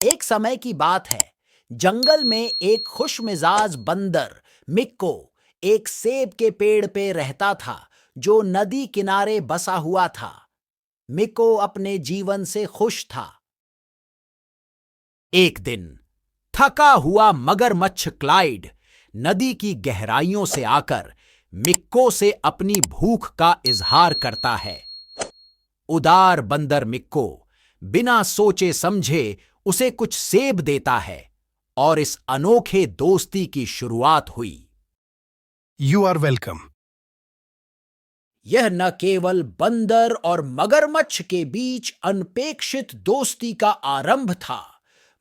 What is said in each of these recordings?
एक समय की बात है। जंगल में एक खुशमिजाज बंदर मिक्को एक सेब के पेड़ पे रहता था, जो नदी किनारे बसा हुआ था। मिक्को अपने जीवन से खुश था। एक दिन थका हुआ मगरमच्छ क्लाइड नदी की गहराइयों से आकर मिक्को से अपनी भूख का इजहार करता है। उदार बंदर मिक्को बिना सोचे समझे उसे कुछ सेब देता है और इस अनोखे दोस्ती की शुरुआत हुई। You are welcome. यह न केवल बंदर और मगरमच्छ के बीच अनपेक्षित दोस्ती का आरंभ था,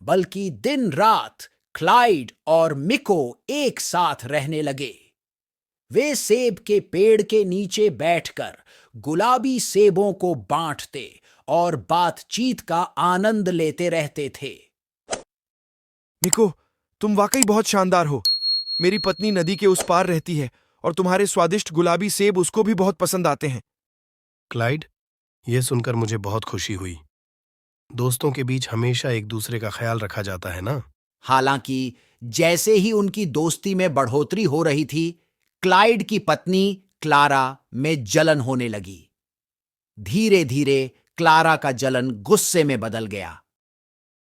बल्कि दिन रात क्लाइड और मिको एक साथ रहने लगे। वे सेब के पेड़ के नीचे बैठकर गुलाबी सेबों को बांटते और बातचीत का आनंद लेते रहते थे। मिको, तुम वाकई बहुत शानदार हो। मेरी पत्नी नदी के उस पार रहती है और तुम्हारे स्वादिष्ट गुलाबी सेब उसको भी बहुत पसंद आते हैं। क्लाइड, यह सुनकर मुझे बहुत खुशी हुई। दोस्तों के बीच हमेशा एक दूसरे का ख्याल रखा जाता है ना। हालांकि जैसे ही उनकी दोस्ती में बढ़ोतरी हो रही थी, क्लाइड की पत्नी क्लारा में जलन होने लगी। धीरे धीरे क्लारा का जलन गुस्से में बदल गया।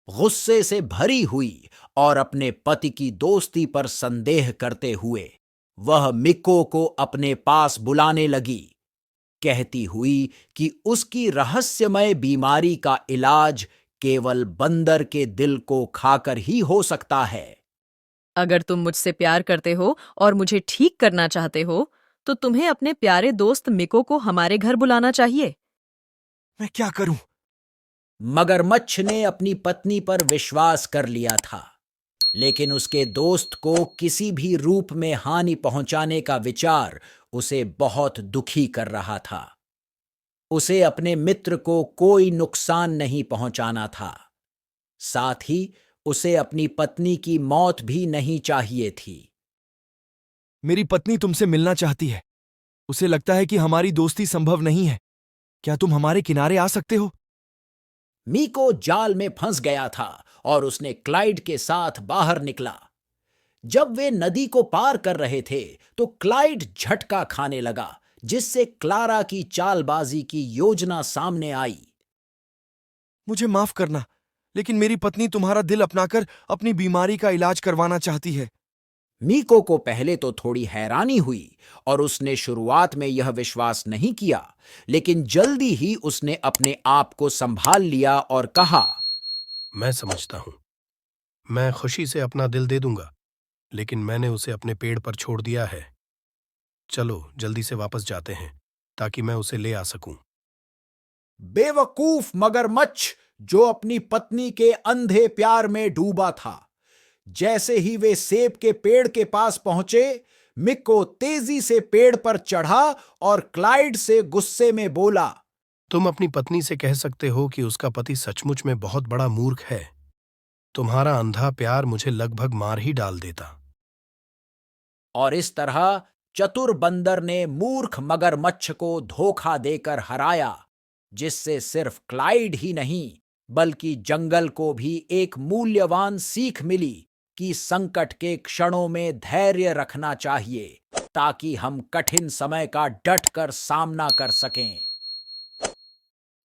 गुस्से से भरी हुई और अपने पति की दोस्ती पर संदेह करते हुए वह मिको को अपने पास बुलाने लगी, कहती हुई कि उसकी रहस्यमय बीमारी का इलाज केवल बंदर के दिल को खाकर ही हो सकता है। अगर तुम मुझसे प्यार करते हो और मुझे ठीक करना चाहते हो, तो तुम्हें अपने प्यारे दोस्त मिको को हमारे घर बुलाना चाहिए। मैं क्या करूं? मगरमच्छ ने अपनी पत्नी पर विश्वास कर लिया था, लेकिन उसके दोस्त को किसी भी रूप में हानि पहुंचाने का विचार उसे बहुत दुखी कर रहा था। उसे अपने मित्र को कोई नुकसान नहीं पहुंचाना था। साथ ही उसे अपनी पत्नी की मौत भी नहीं चाहिए थी। मेरी पत्नी तुमसे मिलना चाहती है। उसे लगता है कि हमारी दोस्ती संभव नहीं है। क्या तुम हमारे किनारे आ सकते हो? मीको जाल में फंस गया था और उसने क्लाइड के साथ बाहर निकला। जब वे नदी को पार कर रहे थे, तो क्लाइड झटका खाने लगा, जिससे क्लारा की चालबाजी की योजना सामने आई। मुझे माफ करना, लेकिन मेरी पत्नी तुम्हारा दिल अपनाकर अपनी बीमारी का इलाज करवाना चाहती है। मीको को पहले तो थोड़ी हैरानी हुई और उसने शुरुआत में यह विश्वास नहीं किया, लेकिन जल्दी ही उसने अपने आप को संभाल लिया और कहा, मैं समझता हूं। मैं खुशी से अपना दिल दे दूंगा, लेकिन मैंने उसे अपने पेड़ पर छोड़ दिया है। चलो जल्दी से वापस जाते हैं ताकि मैं उसे ले आ सकूं। बेवकूफ मगरमच्छ, जो अपनी पत्नी के अंधे प्यार में डूबा था। जैसे ही वे सेब के पेड़ के पास पहुंचे, मिको तेजी से पेड़ पर चढ़ा और क्लाइड से गुस्से में बोला, तुम अपनी पत्नी से कह सकते हो कि उसका पति सचमुच में बहुत बड़ा मूर्ख है। तुम्हारा अंधा प्यार मुझे लगभग मार ही डाल देता। और इस तरह चतुर बंदर ने मूर्ख मगरमच्छ को धोखा देकर हराया, जिससे सिर्फ क्लाइड ही नहीं, बल्कि जंगल को भी एक मूल्यवान सीख मिली कि संकट के क्षणों में धैर्य रखना चाहिए, ताकि हम कठिन समय का डट कर सामना कर सकें।